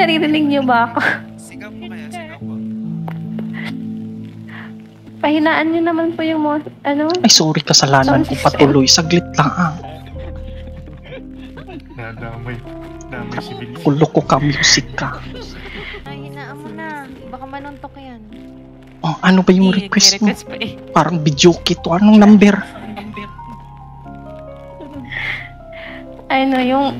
Naririnig niyo ba ako? Sigaw po kaya, sigaw po. Pahinaan niyo naman po yung ano? Ay, sorry, kasalanan ko. Patuloy. Saglit lang. Nadamay si Bilis. Kulo ko ka, music ka. Ay, hinaan mo na. Baka manuntok yan. Oh, ano ba yung request mo? Pa eh. Parang video kito. Anong number? Ano yung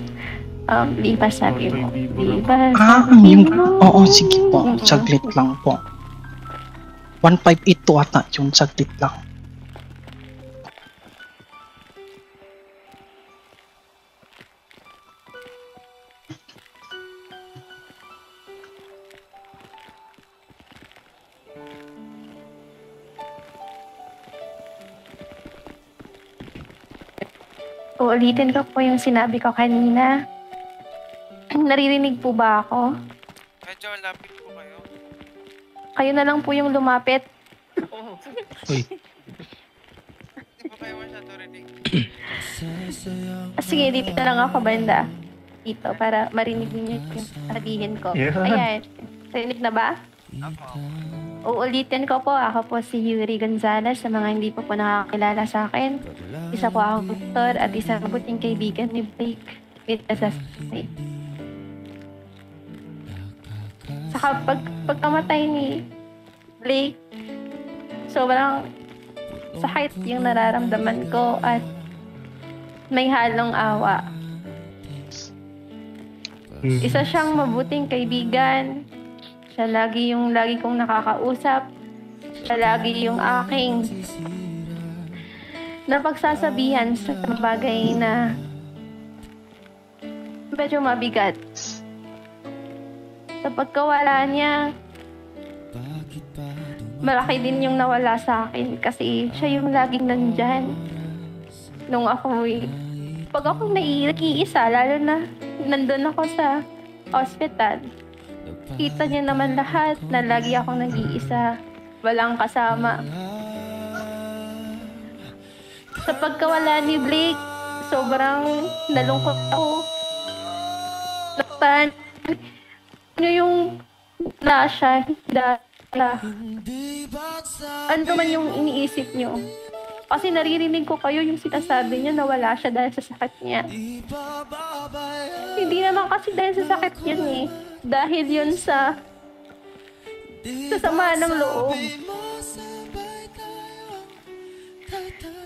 lipas sabi mo. Lipas Yung... Oo, sige po. Saglit lang po. 158 ata yun. Saglit lang. Uulitin ko po yung sinabi ko kanina. Naririnig po ba ako? Medyo lapit po kayo. Kayo na lang po yung lumapit. Uy. Hindi po kayo masyado rinig. Sige, dito na lang ako banda. Dito, para marinig niyo yung sabihin ko. Yeah. Ayan. Rinig na ba? Apo. Uulitin ko po, ako po si Yuri Gonzalez. Sa mga hindi po nakakilala sa akin, isa po akong doktor at isang mabuting kaibigan ni Blake with assassinate. Saka pagkamatay ni Blake, sobrang sakit yung nararamdaman ko at may halong awa. Isa siyang mabuting kaibigan. Siya lagi kong nakakausap. Siya lagi yung aking napagsasabihan sa bagay na medyo mabigat. Sa pagkawala niya, malaki din yung nawala sa akin kasi siya yung laging nandyan. Nung pag ako nag-iisa, lalo na nandun ako sa hospital, kita niya naman lahat na lagi akong nag-iisa, walang kasama. Sa pagkawala ni Blake, sobrang nalungkot ako. Naktaan ano yung na siya, ano man yung iniisip niyo. Kasi naririnig ko kayo yung sinasabi niya na wala siya dahil sa sakit niya. Hindi naman kasi dahil sa sakit yun eh. Dahil yun sa sama ng loob.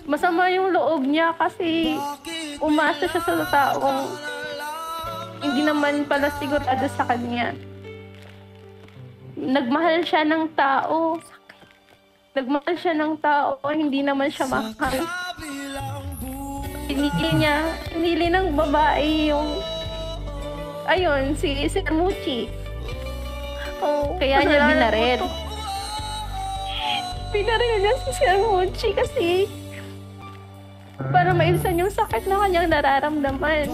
Masama yung loob niya kasi umasa siya sa taong hindi naman pala sigurado sa kanya. Nagmahal siya ng tao. Hindi naman siya mahal. Pinili ng babae yung ayun, si Muchi. Oh, kaya niya binaril. Binaril niya si Muchi kasi para maibsan yung sakit na kanyang nararamdaman.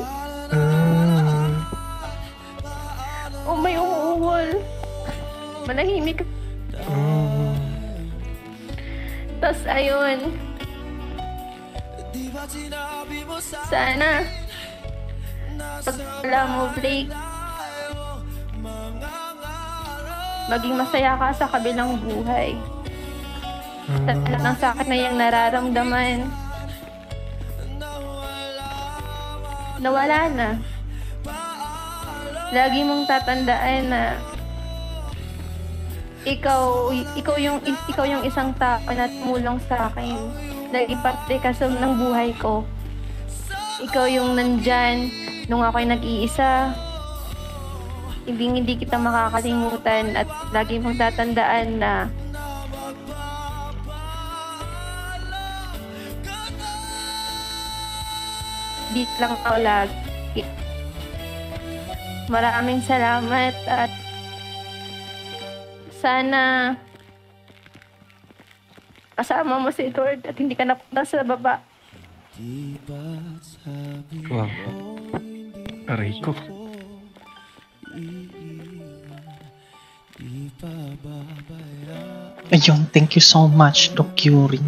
O may umuungol. Manahimik. Tas ayun. Sana pag wala mo, Blake, maging masaya ka sa kabilang buhay. Talagang sakit na yung nararamdaman. Nawala na. Lagi mong tatandaan na ikaw yung isang tao na tumulong sa akin. Naging parte ka ng buhay ko. Ikaw yung nandyan nung ako'y nag-iisa. Hindi kita makakalimutan at lagi mong tatandaan na beat lang ako lagi. Maraming salamat at sana kasama mo si Lord at hindi ka napunta sa baba. Wow. Aray ko. Ayun, thank you so much, Doc Yuri.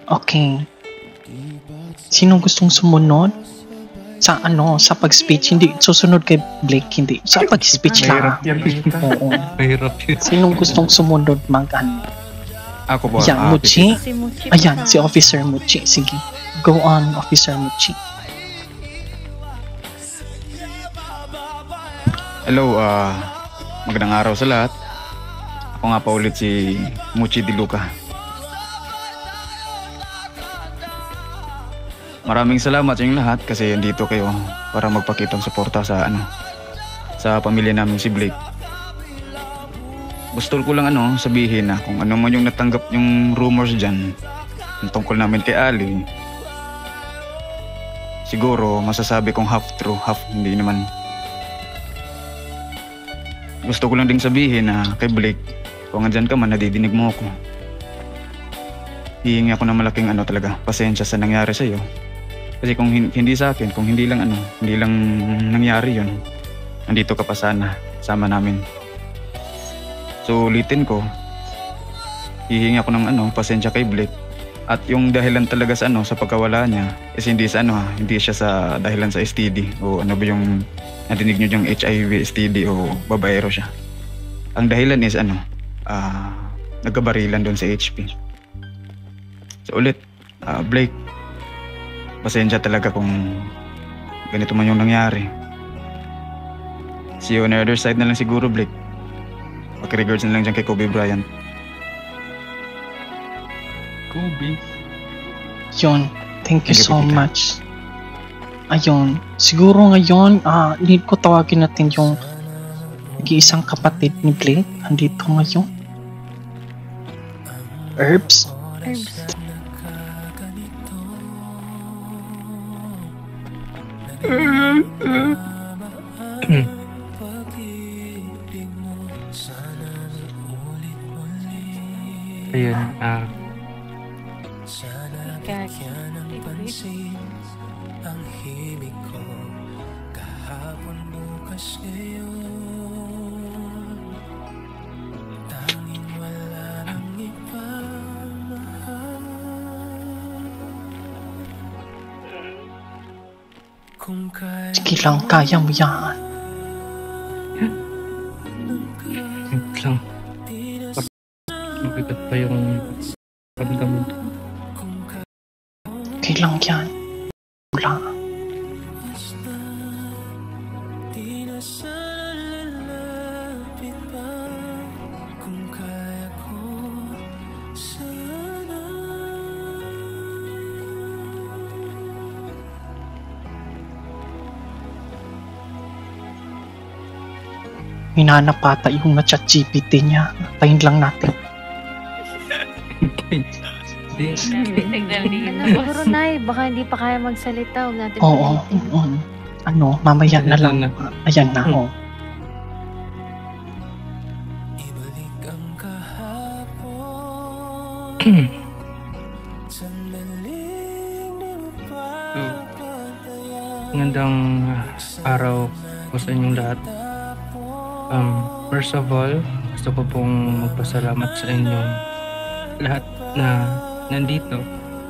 Okay. Sinong gustong sumunod? Sa ano, sa pag-speech, hindi susunod kay Blake, hindi. Sa pag-speech Mahirap lang. yan, tita. Oo. Mahirap yun. Sinong gustong sumunod ano? Ako po. Yan, Muchi. Si Muchi. Ayan, si Officer Muchi. Sige. Go on, Officer Muchi. Hello, magandang araw sa lahat. Ako nga pa ulit si Muchi Di Luca. Maraming salamat sa inyong lahat kasi andito kayo para magpakitang suporta sa pamilya namin si Blake. Gusto ko lang sabihin na kung ano man yung natanggap yung rumors dyan tungkol namin kay Ali, siguro masasabi kong half true, half hindi naman. Gusto ko lang ding sabihin na kay Blake, kung andyan ka man, nadidinig mo ako. Hihingi ako ng malaking talaga, pasensya sa nangyari sa'yo. Kasi kung hindi sa akin, kung hindi lang nangyari yun, nandito ka pa sana, sama namin. So ulitin ko, hihingi ako ng pasensya kay Blake. At yung dahilan talaga sa sa pagkawala niya is hindi siya sa dahilan sa STD o ano ba yung nadinig niyo yung HIV, STD o babaero siya. Ang dahilan is nagkabarilan doon sa HP. So ulit, Blake, pasensya talaga kung ganito man yung nangyari. See you on the other side na lang siguro, Blake. Paki-regards na lang dyan kay Kobe Bryant. Kobe. Yun, thank you Thank you, so Tita. much. Ayun, siguro ngayon, need ko tawagin natin yung nag-iisang kapatid ni Blake. Andito ngayon. Herbs? Herbs. Ayun, Sige lang, kaya mo yan. lang. Mabigat pa yung pagdamod. Okay lang yan. Wala. Hinanap ata yung na-chat GPT niya. Tayin lang natin. Hindi. Siguro, Nay, baka hindi pa kaya magsalita. Huwag natin Oo. pilitin. Mamaya na lang. Ayan na, Magandang araw po sa inyong lahat. First of all, gusto ko pong magpasalamat sa inyong lahat na nandito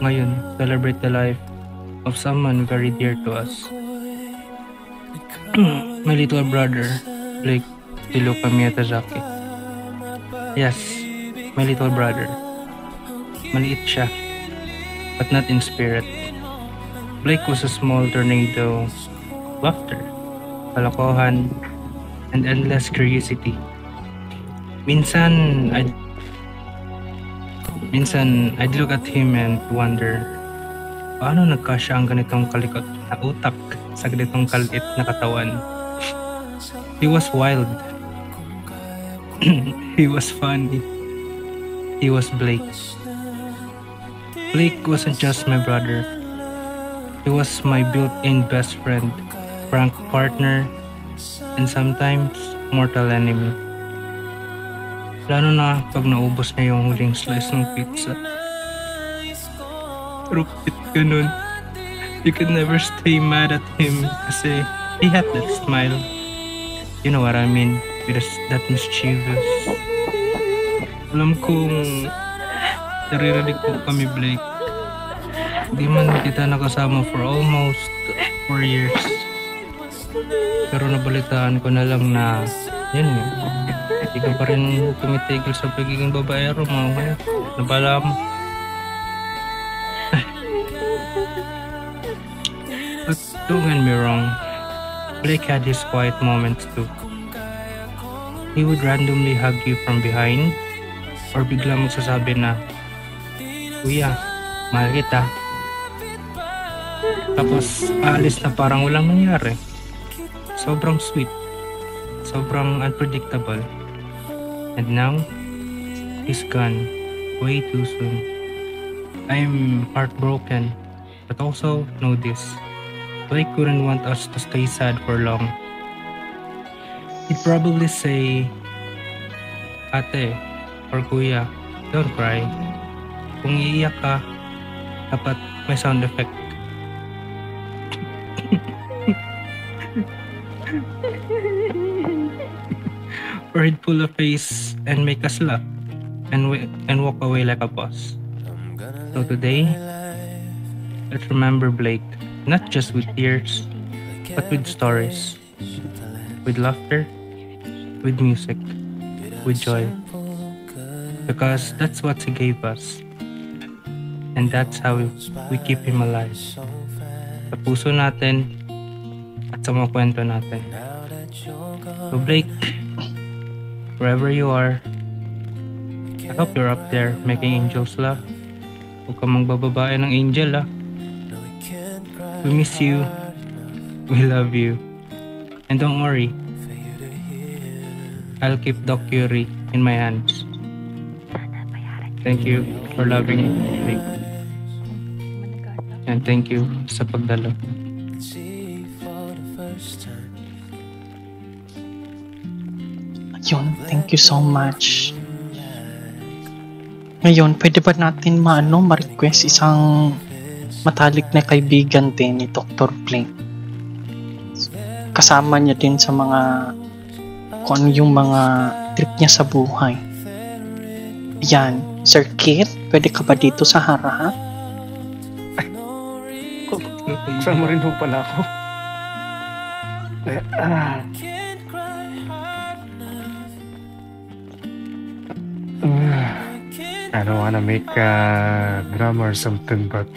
ngayon, celebrate the life of someone very dear to us. My little brother, Blake Di Luca Miyazaki. Yes, my little brother. Maliit siya, but not in spirit. Blake was a small tornado, laughter, kalokohan, and endless curiosity. Minsan I'd look at him and wonder, paano nagkasya ang ganitong kalikot na utak sa ganitong kaliit na katawan? He was wild. He was funny. He was Blake. Blake wasn't just my brother. He was my built-in best friend, prank partner, and sometimes mortal enemy. Lalo na pag naubos niya yung huling slice ng pizza. Pero bakit ganun? You could never stay mad at him kasi he had that smile. You know what I mean? With that mischievous. Alam kong naririnig po kami, Blake. Di man kita nakasama for almost 4 years. Pero nabalitaan ko na lang na yun eh. Hindi ka pa rin tumitigil sa pagiging babaero mo. Kaya nabala mo. But don't get me wrong. Blake had his quiet moments too. He would randomly hug you from behind or bigla magsasabi na, "Kuya, mahal kita." Tapos aalis na parang walang nangyari. Sobrang sweet. Sobrang unpredictable. And now, he's gone way too soon. I'm heartbroken, but also know this. Blake couldn't want us to stay sad for long. He'd probably say, "Ate, or kuya, don't cry. Kung iiyak ka, dapat may sound effect." Or he'd pull a face and make us laugh and walk away like a boss. So today, let's remember Blake, not just with tears, but with stories, with laughter, with music, with joy. Because that's what he gave us. And that's how we keep him alive. Sa puso natin at sa mga kwento natin. So Blake, wherever you are, I hope you're up there making angels laugh. Huwag ka magbababae ng angel We miss you. We love you. And don't worry, I'll keep Doc Curie in my hands. Thank you for loving me. And thank you sa pagdalo. Yun, thank you so much. Ngayon, pwede ba natin ma-request isang matalik na kaibigan din ni Dr. Blake? Kasama niya din sa mga kung ano yung mga trip niya sa buhay. Yan, Sir Kit, pwede ka ba dito sa harap? Kasama rin ho pala ako. I don't wanna make drama or something, but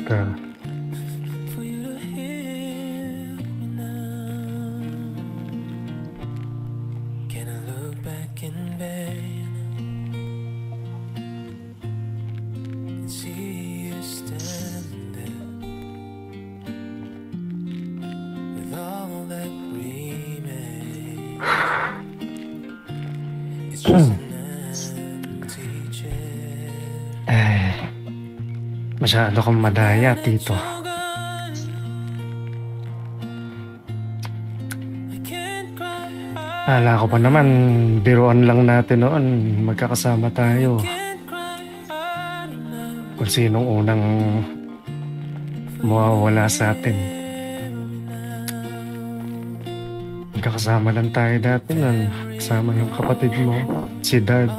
masyado kang madaya, Tito. Akala ko pa naman, biruan lang natin noon, magkakasama tayo. Kung sinong unang mawawala sa atin. Magkakasama lang tayo dati nun. Kasama yung kapatid mo, si Dad.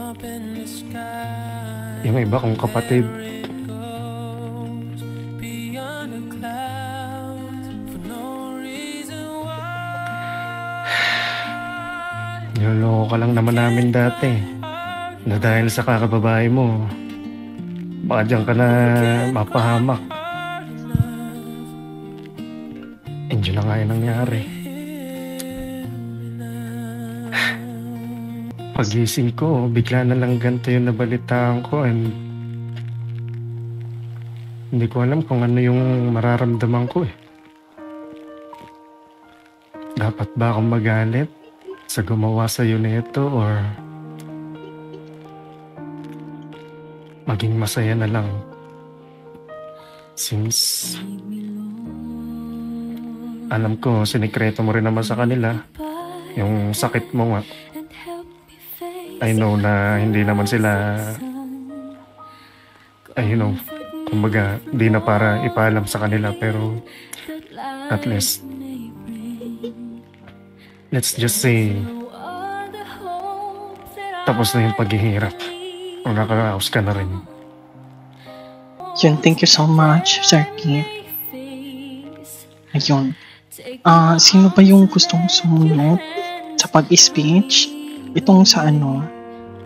Yung iba kong kapatid. Niloloko ka lang naman namin dati. Na dahil sa kakababae mo, baka dyan ka na mapahamak. And yun na nga yung nangyari. Pagising ko, bigla na lang ganito yung nabalitaan ko and hindi ko alam kung ano yung mararamdaman ko eh. Dapat ba akong magalit sa gumawa sa'yo nito or maging masaya na lang? Since alam ko, sinikreto mo rin naman sa kanila yung sakit mo nga. I know na hindi naman sila kumbaga di na para ipaalam sa kanila, pero at least let's just say tapos na yung paghihirap o nakaraos ka na rin. Yun, thank you so much, Sir Kit. Ayun. Sino ba yung gustong sumunod sa pag-speech? Itong sa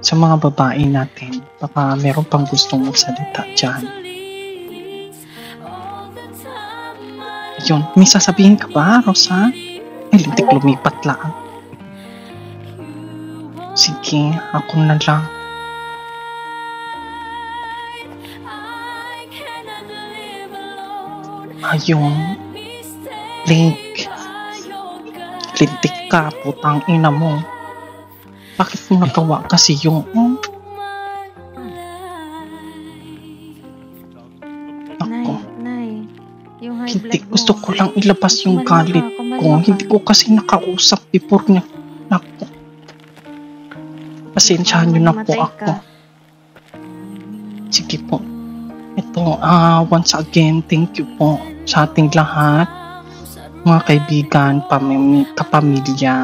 sa mga babae natin. Baka meron pang gustong magsalita dyan. Ayun, may sasabihin ka ba, Rosa? Lintik lumipat lang. Sige, ako na lang. Ayun. Link. Lintik ka, putang ina mo. Bakit mo nagawa kasi yung... Nay, yung high Hindi, blood mo. gusto ko lang ilabas yung galit ko. Hindi ko kasi nakausap before niya. Naku. Pasensyahan niyo na po Mamatay ako. ka. Sige po. Ito, once again, thank you po sa ating lahat. Mga kaibigan, kapamilya,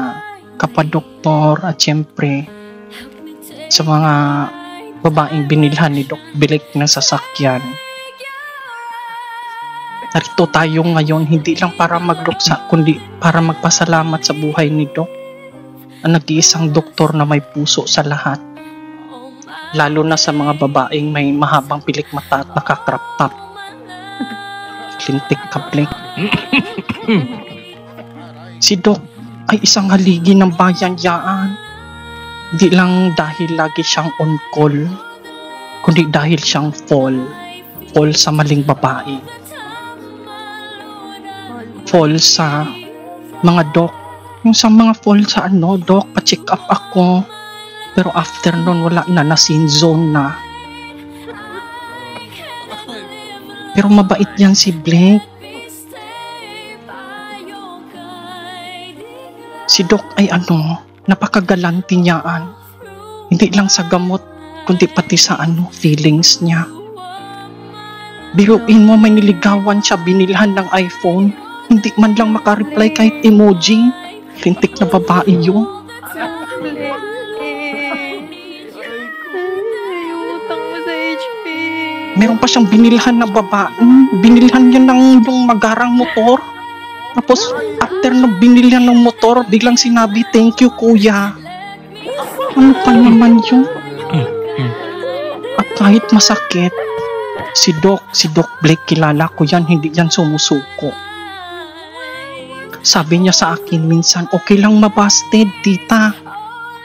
kapadoktor, at syempre, sa mga babaeng binilhan ni Doc Bilik ng sasakyan. Narito tayo ngayon, hindi lang para magluksa, kundi para magpasalamat sa buhay ni Doc, ang nag-iisang doktor na may puso sa lahat. Lalo na sa mga babaeng may mahabang pilik mata at nakakrap top. Lintik ka, Blake. Si Doc ay isang haligi ng bayan yaan. Hindi lang dahil lagi siyang on call, kundi dahil siyang fall sa maling babae. Fall sa mga doc. Yung sa mga fall sa doc, pa-check up ako. Pero after nun, wala na sin zone na. Pero mabait yan si Blake. Si Doc ay napakagalante niyaan. Hindi lang sa gamot, kundi pati sa feelings niya. Biruin mo, may niligawan siya, binilhan ng iPhone. Hindi man lang makareply kahit emoji. Lintik na babae yun. Utang mo sa HP. Meron pa siyang binilhan na babae. Binilhan niya ng yung magarang motor. Tapos, after na binilhan ng motor, biglang sinabi, thank you, kuya. Ano pa naman yun? At kahit masakit, si Doc Blake, kilala ko yan, hindi yan sumusuko. Sabi niya sa akin minsan, okay lang mabasted, tita.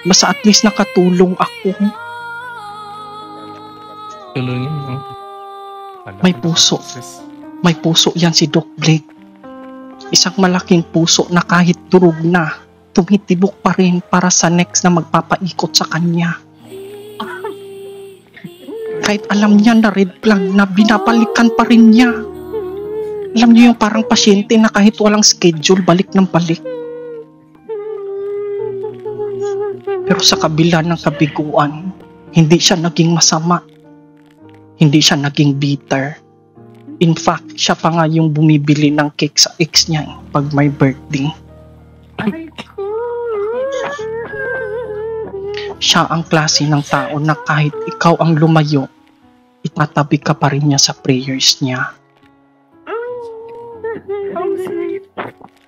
Basta at least nakatulong ako. Tulungin mo. May puso. May puso yan si Doc Blake. Isang malaking puso na kahit durog na, tumitibok pa rin para sa next na magpapaikot sa kanya. Kahit alam niya na red flag na binabalikan pa rin niya. Alam niyo yung parang pasyente na kahit walang schedule, balik ng balik. Pero sa kabila ng kabiguan, hindi siya naging masama. Hindi siya naging bitter. In fact, siya pa nga yung bumibili ng cake sa ex niya pag may birthday. Siya ang klase ng tao na kahit ikaw ang lumayo, itatabi ka pa rin niya sa prayers niya.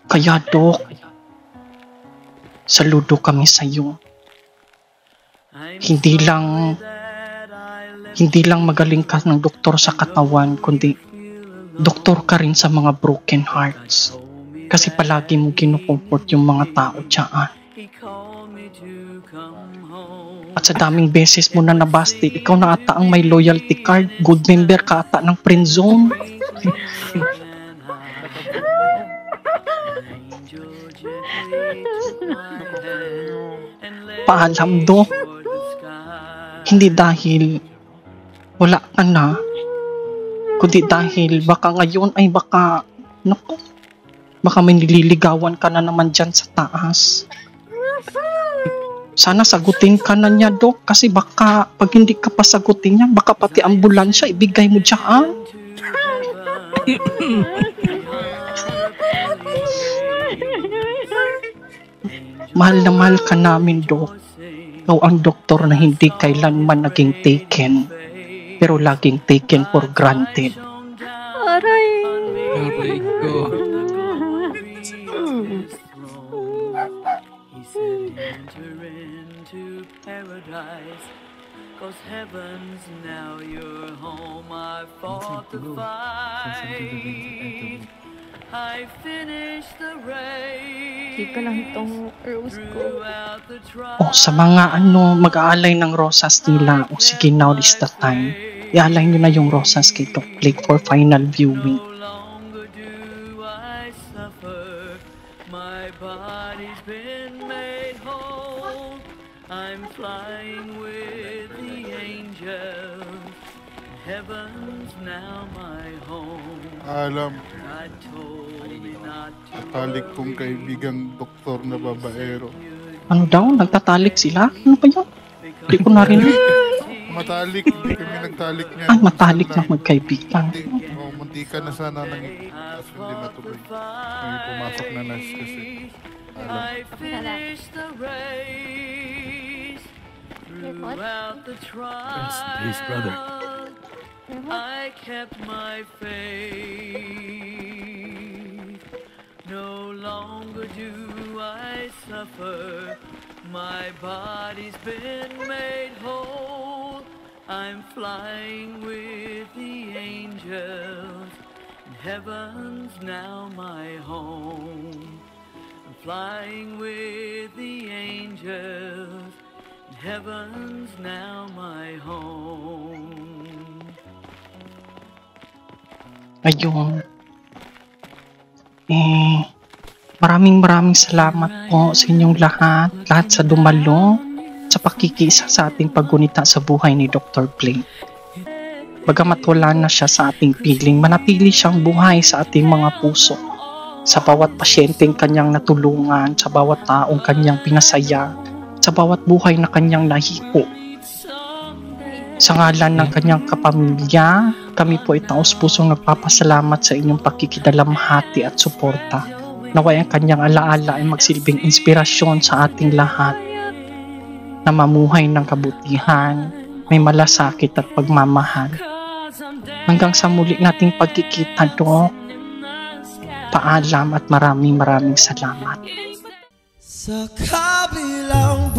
Kaya Doc, saludo kami sa iyo. Hindi lang magaling ka ng doktor sa katawan, kundi doktor ka rin sa mga broken hearts. Kasi palagi mo kinukomfort yung mga tao dyan. At sa daming beses mo na nabasti, ikaw na ata ang may loyalty card, good member ka ata ng friend zone. Paalam, Doc. Hindi dahil wala ka na, kundi dahil baka ngayon ay baka may nililigawan ka na naman dyan sa taas. Sana sagutin ka na niya, Doc, kasi baka pag hindi ka pa sagutin niya, baka pati ambulansya ibigay mo dyan. Mahal na mahal ka namin, Doc. Ikaw ang doktor na hindi kailanman naging taken, pero laging taken for granted. Aray! Aray ko. He said, enter into paradise, 'cause heaven's now your home. I fought the fight, I finished the race. Hindi ko lang itong rose ko. Throughout the O sa mga mag-aalay ng rosas nila, o sige, now is the time. Ialay nyo na yung rosas kay Doc Blake for final viewing. no longer do I suffer. My body's been made whole. I'm flying with the angels. Heaven's now my home. Alam, God told me not to natalik kong kaibigang doktor na babaero. Ano daw? Nagtatalik sila? Ano ba yun? Hindi ko narinig. Matalik, hindi kami nagtalik niya. Ay, matalik na magkaibigan. Munti ka na sana nang kaso hindi natuloy. May pumasok na nurse kasi. Alam, I finished the race. Throughout the trials, please, brother. I kept my faith. No longer do I suffer. My body's been made whole. I'm flying with the angels. Heaven's now my home. I'm flying with the angels. Heaven's now my home. Ayun. Maraming salamat po sa inyong lahat sa dumalo, sa pakikisa sa ating paggunita sa buhay ni Dr. Blake. Bagamat wala na siya sa ating piling, manatili siyang buhay sa ating mga puso. Sa bawat pasyenteng kanyang natulungan, sa bawat taong kanyang pinasaya, sa bawat buhay na kanyang nahipo. Sa ngalan ng kanyang kapamilya, kami po ay taos-pusong nagpapasalamat sa inyong pakikidalamhati at suporta. Naway ang kanyang alaala ay magsilbing inspirasyon sa ating lahat na mamuhay ng kabutihan, may malasakit at pagmamahal. Hanggang sa muli nating pagkikita, Dok. Paalam at maraming salamat. Sa kabilang